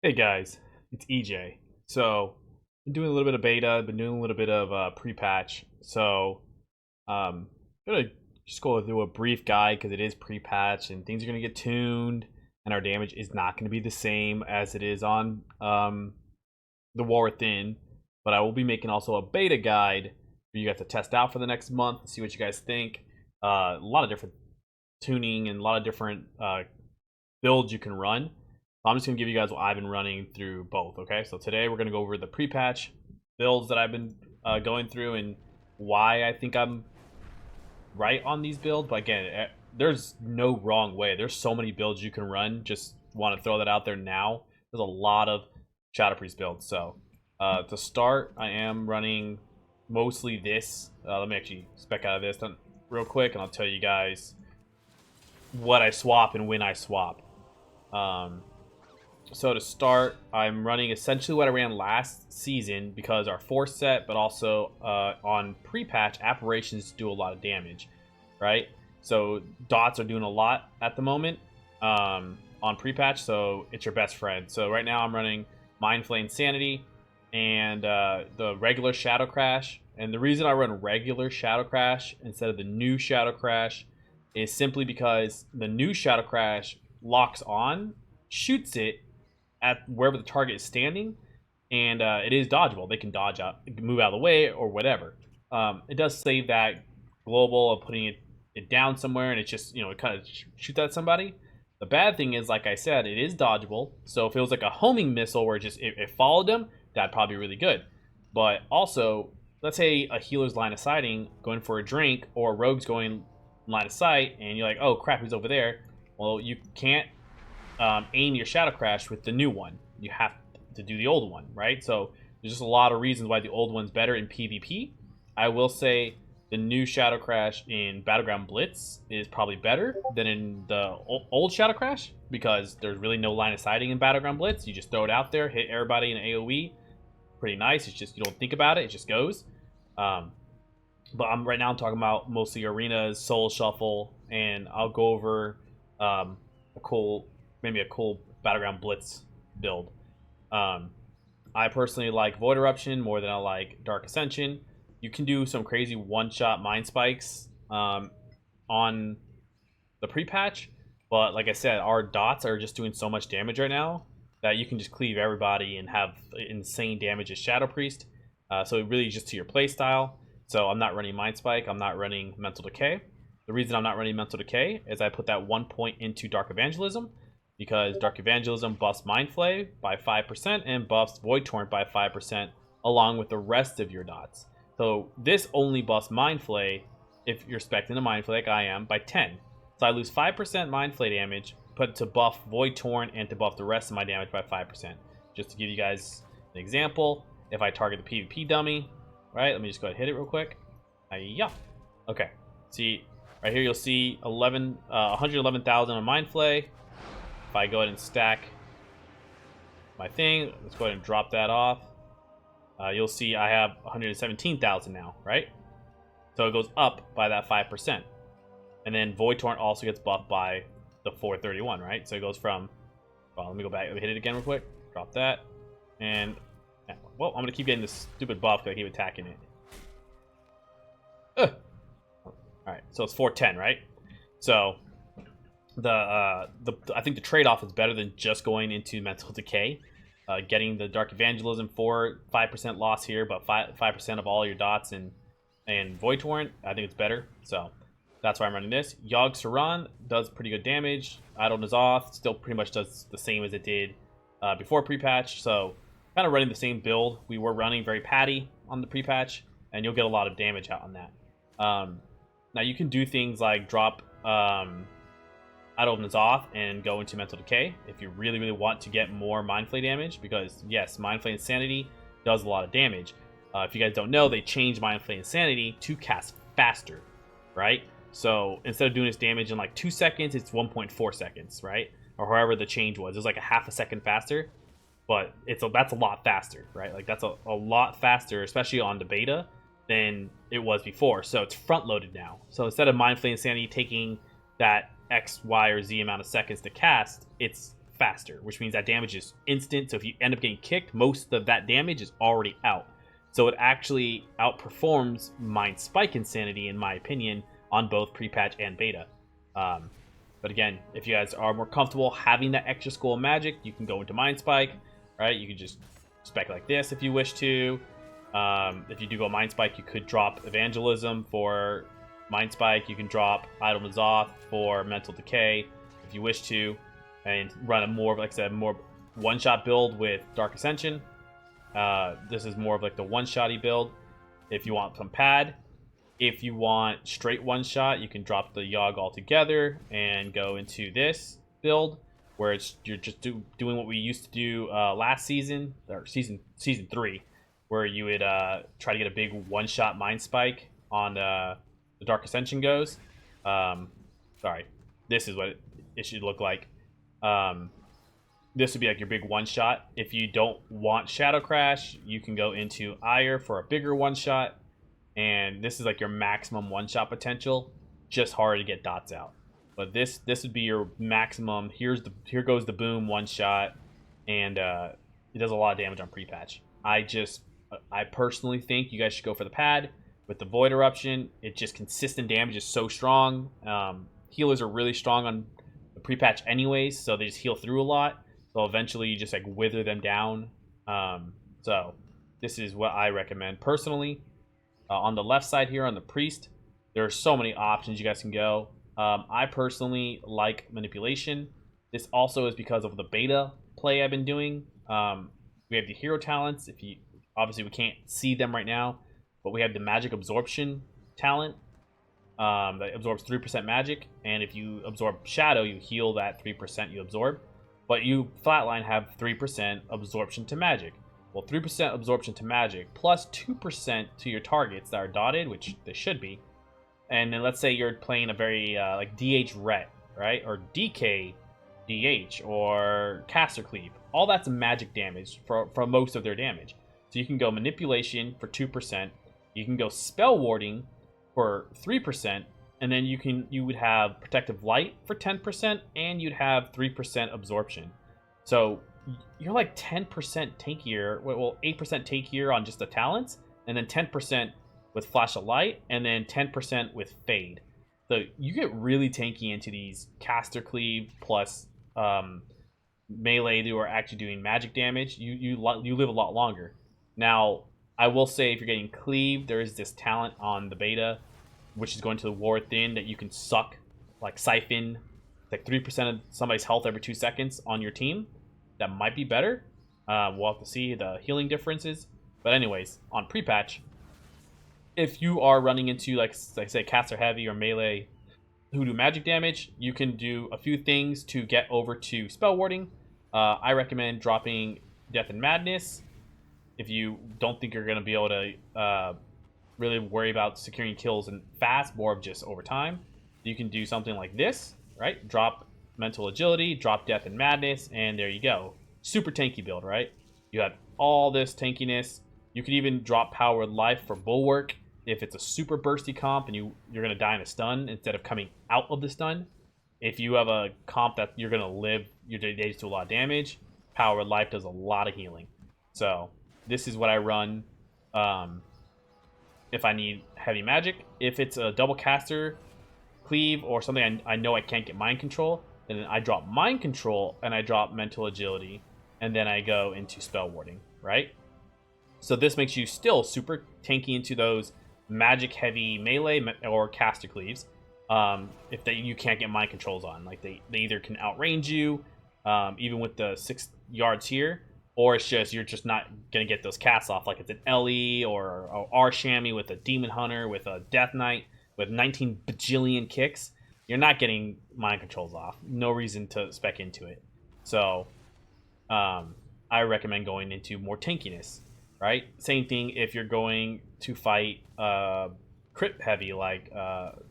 Hey guys, it's EJ. So, been doing a little bit of beta, been doing a little bit of pre-patch. So, gonna just go through a brief guide because it is pre-patch and things are gonna get tuned, and our damage is not gonna be the same as it is on the War Within. But I will be making also a beta guide for you guys to test out for the next month and see what you guys think. A lot of different tuning and a lot of different builds you can run. I'm just going to give you guys what I've been running through both, okay? So today we're going to go over the pre-patch builds that I've been going through and why I think I'm right on these builds. But again, there's no wrong way. There's so many builds you can run. Just want to throw that out there now. There's a lot of Shadow Priest builds. So to start, I am running mostly this. Let me actually spec out of this real quick, and I'll tell you guys what I swap and when I swap. So to start, I'm running essentially what I ran last season because our force set, but also on pre-patch, apparitions do a lot of damage, right? So dots are doing a lot at the moment on pre-patch, so it's your best friend. So right now I'm running Mind Flame Sanity and the regular Shadow Crash. And the reason I run regular Shadow Crash instead of the new Shadow Crash is simply because the new Shadow Crash locks on, shoots it at wherever the target is standing, and it is dodgeable. They can dodge out, move out of the way, or whatever. It does save that global of putting it down somewhere, and it's just, it kind of shoots at somebody. The bad thing is, like I said, it is dodgeable. So if it was like a homing missile where it followed them, that'd probably be really good. But also, let's say a healer's line of sighting, going for a drink, or a rogue's going line of sight, and you're like, oh crap, who's over there? Well, you can't aim your Shadow Crash with the new one. You have to do the old one, right? So there's just a lot of reasons why the old one's better in PvP. I will say the new Shadow Crash in Battleground Blitz is probably better than in the old Shadow Crash because there's really no line of sighting in Battleground Blitz. You just throw it out there, hit everybody in AoE. Pretty nice. It's just, you don't think about it, it just goes. But right now I'm talking about mostly arenas, Soul Shuffle, and I'll go over maybe a cool Battleground Blitz build. I personally like Void Eruption more than I like Dark Ascension. You can do some crazy one-shot Mind Spikes on the pre-patch, but like I said, our dots are just doing so much damage right now that you can just cleave everybody and have insane damage as Shadow Priest. So it really is just to your play style. So I'm not running Mind Spike, I'm not running Mental Decay. The reason I'm not running Mental Decay is I put that 1 point into Dark Evangelism, because Dark Evangelism buffs Mind Flay by 5% and buffs Void Torrent by 5% along with the rest of your dots. So this only buffs Mind Flay if you're spec'ing a Mind Flay like I am by 10. So I lose 5% Mind Flay damage, put to buff Void Torrent and to buff the rest of my damage by 5%. Just to give you guys an example, if I target the PvP dummy, right, let me just go ahead and hit it real quick. Yeah. Okay. See, right here you'll see 111,000 on Mind Flay. If I go ahead and stack my thing, let's go ahead and drop that off. You'll see I have 117,000 now, right? So it goes up by that 5%. And then Void Torrent also gets buffed by the 431, right? So it goes from, well, let me go back, let me hit it again real quick. Drop that. And, well, I'm going to keep getting this stupid buff because I keep attacking it. Alright, so it's 410, right? So I think the trade-off is better than just going into Mental Decay. Getting the Dark Evangelism for 5% loss here, but 5% of all your dots and Void Torrent, I think it's better. So that's why I'm running this. Yogg Saron does pretty good damage. Idle N'Zoth still pretty much does the same as it did before pre-patch. So kind of running the same build. We were running very patty on the pre-patch, and you'll get a lot of damage out on that. Now you can do things like drop Idle N'Zoth and go into Mental Decay if you really, really want to get more Mind Flay damage, because yes, Mind Flay Insanity does a lot of damage. If you guys don't know, they changed Mind Flay Insanity to cast faster, right? So instead of doing this damage in like 2 seconds, it's 1.4 seconds, right? Or however the change was. It was like a half a second faster, but that's a lot faster, right? Like that's a lot faster, especially on the beta, than it was before. So it's front loaded now. So instead of Mind Flay Insanity taking that X, Y, or Z amount of seconds to cast, it's faster, which means that damage is instant. So if you end up getting kicked, most of that damage is already out. So it actually outperforms Mind Spike Insanity, in my opinion, on both pre-patch and beta. But again, if you guys are more comfortable having that extra school of magic, you can go into Mind Spike, right? You can just spec like this if you wish to. If you do go Mind Spike, you could drop Evangelism for Mind Spike. You can drop Idle Mazoth for Mental Decay if you wish to, and run a more, like I said, more one-shot build with Dark Ascension. This is more of like the one-shotty build. If you want some pad, if you want straight one-shot, you can drop the Yogg altogether and go into this build where you're just doing what we used to do last season, or season 3, where you would try to get a big one-shot Mind Spike on the Dark Ascension goes. Sorry, this is what it should look like. This would be like your big one-shot. If you don't want Shadow Crash, you can go into Ire for a bigger one-shot. And this is like your maximum one-shot potential. Just hard to get dots out. But this would be your maximum. Here goes the boom one-shot. And it does a lot of damage on pre-patch. I personally think you guys should go for the pad with the Void Eruption. It just consistent damage is so strong. Healers are really strong on the pre-patch anyways, so they just heal through a lot. So eventually you just like wither them down. So this is what I recommend personally. On the left side here on the Priest, there are so many options you guys can go. I personally like Manipulation. This also is because of the beta play I've been doing. We have the hero talents. Obviously we can't see them right now, but we have the Magic Absorption talent that absorbs 3% magic, and if you absorb Shadow, you heal that 3% you absorb. But you flatline have 3% absorption to magic. Well, 3% absorption to magic plus 2% to your targets that are dotted, which they should be. And then let's say you're playing a very like DH Ret, right? Or DK DH or Caster Cleave. All that's magic damage for most of their damage. So you can go Manipulation for 2%. You can go Spell Warding for 3%. And then you would have Protective Light for 10%, and you'd have 3% absorption. So you're like 10% tankier, well 8% tankier on just the talents, and then 10% with Flash of Light, and then 10% with Fade. So you get really tanky into these Caster Cleave plus melee who are actually doing magic damage. You live a lot longer. Now, I will say if you're getting Cleave, there is this talent on the beta, which is going to the War Within, that you can suck, like siphon, like 3% of somebody's health every 2 seconds on your team. That might be better. We'll have to see the healing differences. But anyways, on pre-patch, if you are running into, like I say, caster heavy or melee who do magic damage, you can do a few things to get over to spell warding. I recommend dropping Death and Madness. If you don't think you're going to be able to really worry about securing kills and fast, more of just over time, you can do something like this, right? Drop Mental Agility, drop Death and Madness, and there you go. Super tanky build, right? You have all this tankiness. You can even drop Powered Life for Bulwark if it's a super bursty comp and you're going to die in a stun instead of coming out of the stun. If you have a comp that you're going to live your days to a lot of damage, Powered Life does a lot of healing. So this is what I run if I need heavy magic. If it's a double caster cleave or something I know I can't get mind control, then I drop mind control and I drop mental agility, and then I go into spell warding, right? So this makes you still super tanky into those magic heavy melee or caster cleaves. If you can't get mind controls on, like they either can outrange you, even with the 6 yards here, or it's just you're just not gonna get those casts off, like it's an LE or a R Shammy with a Demon Hunter with a Death Knight with 19 bajillion kicks. You're not getting mind controls off. No reason to spec into it. So I recommend going into more tankiness, right? Same thing if you're going to fight crit heavy like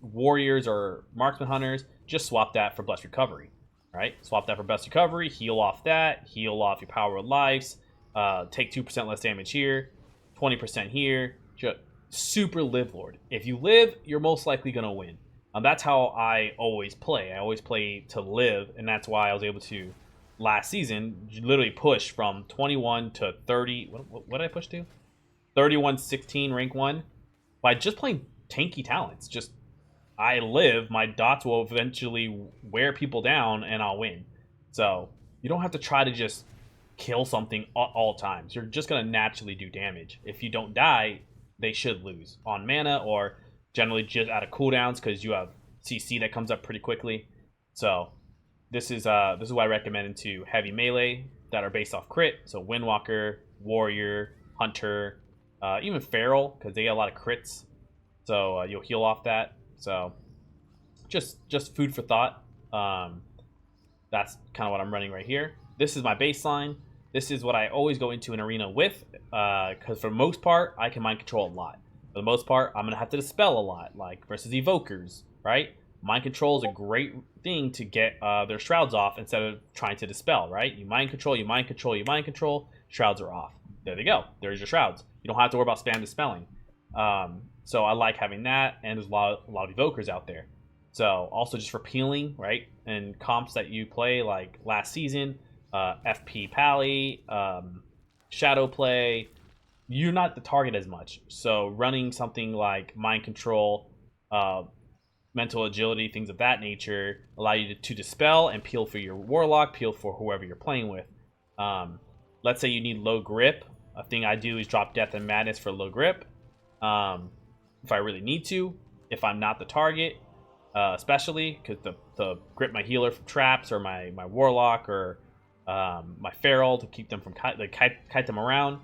warriors or marksman hunters, just swap that for blessed recovery, right? Swap that for blessed recovery, heal off that, heal off your power of lives, take 2% less damage here, 20% here. Just super live lord. If you live, you're most likely gonna win. That's how I always play. I always play to live, and that's why I was able to last season literally pushed from 21 to 30. What did I push to? 31-16 rank 1 by just playing tanky talents. Just I live, my dots will eventually wear people down and I'll win. So you don't have to try to just kill something all times. You're just going to naturally do damage. If you don't die, they should lose on mana or generally just out of cooldowns because you have CC that comes up pretty quickly. So this is what I recommend into heavy melee that are based off crit. So Windwalker, Warrior, Hunter, even Feral because they get a lot of crits. So you'll heal off that. So just food for thought. That's kind of what I'm running right here. This is my baseline. This is what I always go into an arena with, because for the most part, I can mind control a lot. For the most part, I'm going to have to dispel a lot, like versus Evokers, right? Mind control is a great thing to get their shrouds off instead of trying to dispel, right? You mind control, you mind control, you mind control, shrouds are off. There they go. There's your shrouds. You don't have to worry about spam dispelling. So I like having that, and there's a lot of Evokers out there. So also just for peeling, right? And comps that you play like last season, FP Pally, Shadow Play, you're not the target as much. So running something like Mind Control, Mental Agility, things of that nature, allow you to dispel and peel for your Warlock, peel for whoever you're playing with. Let's say you need low grip. A thing I do is drop Death and Madness for low grip. If I really need to, if I'm not the target, especially because to grip my healer from traps or my Warlock or my Feral to keep them from kite them around.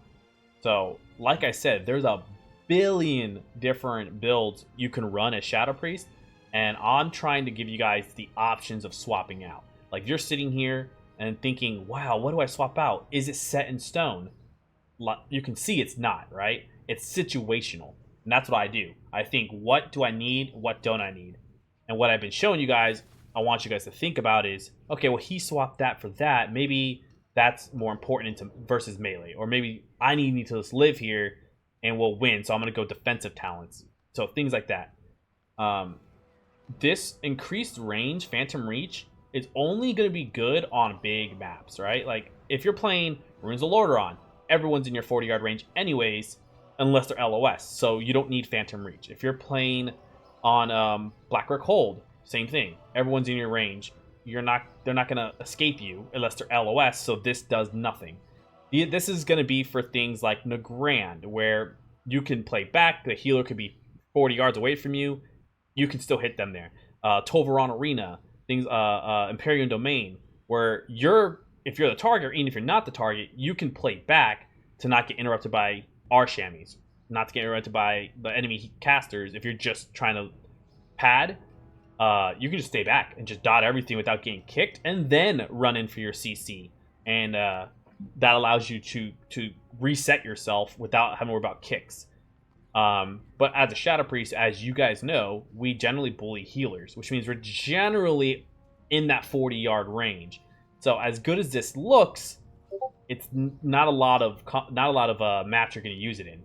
So like I said, there's a billion different builds you can run as Shadow Priest, and I'm trying to give you guys the options of swapping out. Like you're sitting here and thinking, wow, what do I swap out? Is it set in stone? You can see it's not, right? It's situational. And that's what I do. I think, what do I need? What don't I need? And what I've been showing you guys, I want you guys to think about is, okay, well, he swapped that for that. Maybe that's more important into versus melee. Or maybe I need to just live here and we'll win. So I'm going to go defensive talents. So things like that. This increased range, Phantom Reach, is only going to be good on big maps, right? Like, if you're playing Runes of Lordaeron, everyone's in your 40-yard range anyways, unless they're LOS, so you don't need Phantom Reach. If you're playing on Blackrock Hold, same thing. Everyone's in your range. They're not going to escape you unless they're LOS, so this does nothing. This is going to be for things like Nagrand, where you can play back. The healer could be 40 yards away from you. You can still hit them there. Tolvaron Arena, things, Imperium Domain, where if you're the target, or even if you're not the target, you can play back to not get interrupted by our shammies, not to get interrupted by the enemy casters. If you're just trying to pad, you can just stay back and just dot everything without getting kicked, and then run in for your CC, and that allows you to reset yourself without having to worry about kicks. But as a Shadow Priest, as you guys know, we generally bully healers, which means we're generally in that 40-yard range. So as good as this looks, it's not a lot of maps you're going to use it in.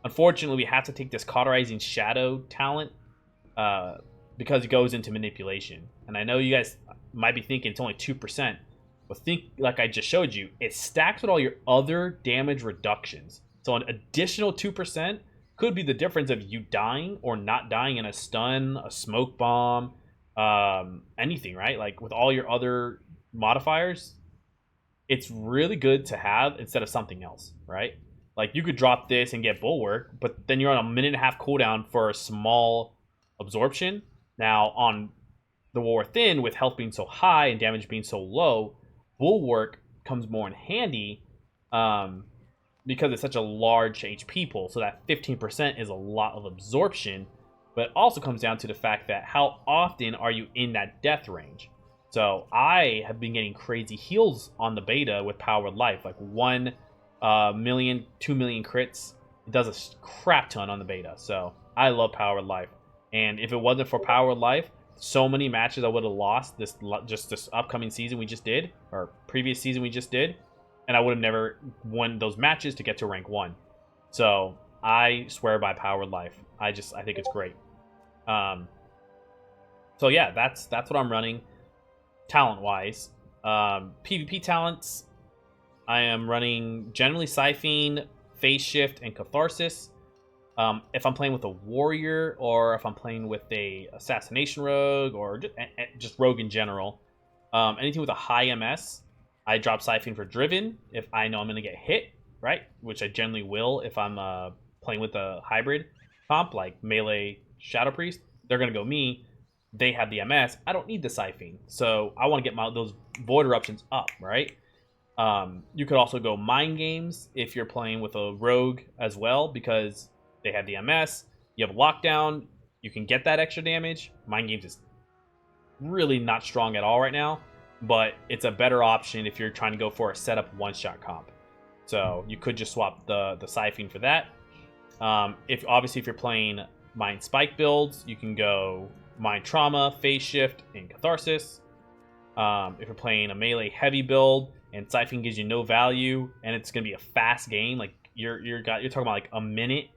Unfortunately, we have to take this Cauterizing Shadow talent because it goes into manipulation. And I know you guys might be thinking it's only 2%, but think, like I just showed you, it stacks with all your other damage reductions. So an additional 2% could be the difference of you dying or not dying in a stun, a smoke bomb, anything, right? Like with all your other modifiers, it's really good to have instead of something else, right? Like you could drop this and get Bulwark, but then you're on a 1.5-minute cooldown for a small absorption. Now on the War Within, with health being so high and damage being so low, Bulwark comes more in handy because it's such a large HP pool. So that 15% is a lot of absorption, but it also comes down to the fact that how often are you in that death range? So I have been getting crazy heals on the beta with Powered Life, like 1 million, 2 million crits. It does a crap ton on the beta. So I love Powered Life. And if it wasn't for Powered Life, so many matches I would have lost this upcoming season we just did, or previous season we just did, and I would have never won those matches to get to rank 1. So I swear by Powered Life. I think it's great. So yeah, that's what I'm running talent wise. PvP talents, I am running generally Siphene, Phase Shift, and Catharsis. If I'm playing with a warrior, or if I'm playing with a assassination rogue, or just rogue in general, anything with a high MS, I drop Siphene for Driven if I know I'm going to get hit, right? Which I generally will if I'm playing with a hybrid comp like melee Shadow Priest. They're going to go me. They have the MS. I don't need the Siphene, so I want to get those Void Eruptions up, right? You could also go Mind Games if you're playing with a rogue as well, because they have the MS. You have Lockdown. You can get that extra damage. Mind Games is really not strong at all right now, but it's a better option if you're trying to go for a setup one-shot comp. So you could just swap the Siphene for that. If you're playing Mind Spike builds, you can go Mind Trauma, Phase Shift, and Catharsis. If you're playing a melee heavy build and Siphene gives you no value and it's gonna be a fast game, like you're talking about like a minute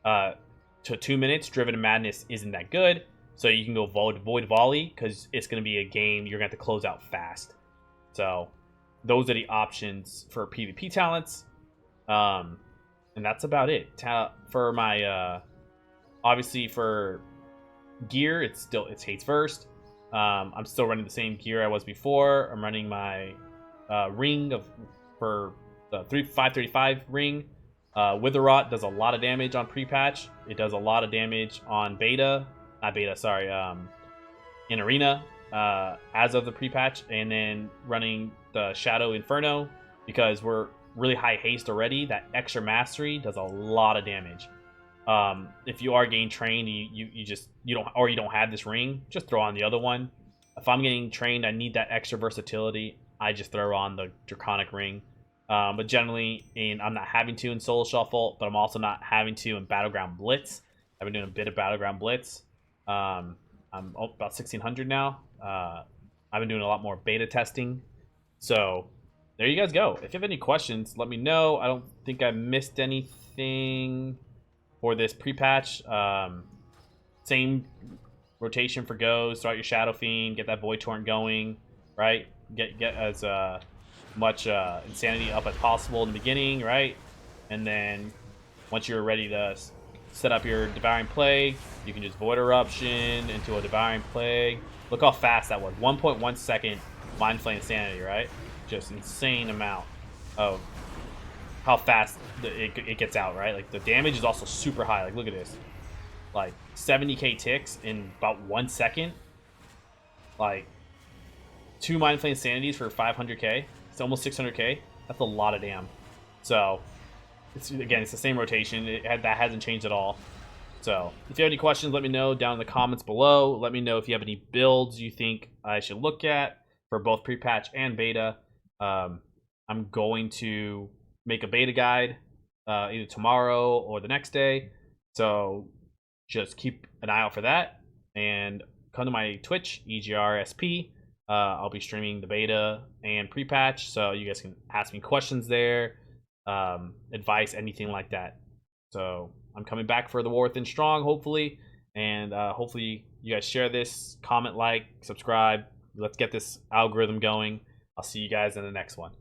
to 2 minutes, Driven to Madness isn't that good. So you can go Void Volley because it's gonna be a game you're gonna have to close out fast. So those are the options for PvP talents. And that's about it. For my obviously for gear, it's Hate's First. I'm still running the same gear I was before. I'm running my ring for the 535 ring. Wither Rot does a lot of damage on pre-patch. It does a lot of damage on in arena as of the pre-patch, and then running the Shadow Inferno because we're really high haste already. That extra mastery does a lot of damage. If you are getting trained, you don't have this ring, just throw on the other one. If I'm getting trained, I need that extra versatility, I just throw on the Draconic ring. But generally, I'm not having to in Solo Shuffle, but I'm also not having to in Battleground Blitz. I've been doing a bit of Battleground Blitz. I'm about 1600 now. I've been doing a lot more beta testing. So there you guys go. If you have any questions, let me know. I don't think I missed anything for this pre-patch. Same rotation for goes. Start your Shadow Fiend, get that Void Torrent going, right? Get as much insanity up as possible in the beginning, right? And then once you're ready to set up your Devouring Plague, you can just Void Eruption into a Devouring Plague. Look how fast that was. 1.1 second Mind Flame Insanity, right? Just insane amount of how fast it gets out, right? Like the damage is also super high. Like look at this, like 70k ticks in about 1 second. Like 2 Mind Flame Sanities for 500k. It's almost 600k. That's a lot of damn. So it's the same rotation. That hasn't changed at all. So if you have any questions, let me know down in the comments below. Let me know if you have any builds you think I should look at for both pre-patch and beta. I'm going to make a beta guide either tomorrow or the next day. So just keep an eye out for that. And come to my Twitch, CIQAJSbRac. I'll be streaming the beta and pre-patch, so you guys can ask me questions there, advice, anything like that. So I'm coming back for the War Within Strong, hopefully, and hopefully you guys share this, comment, like, subscribe. Let's get this algorithm going. I'll see you guys in the next one.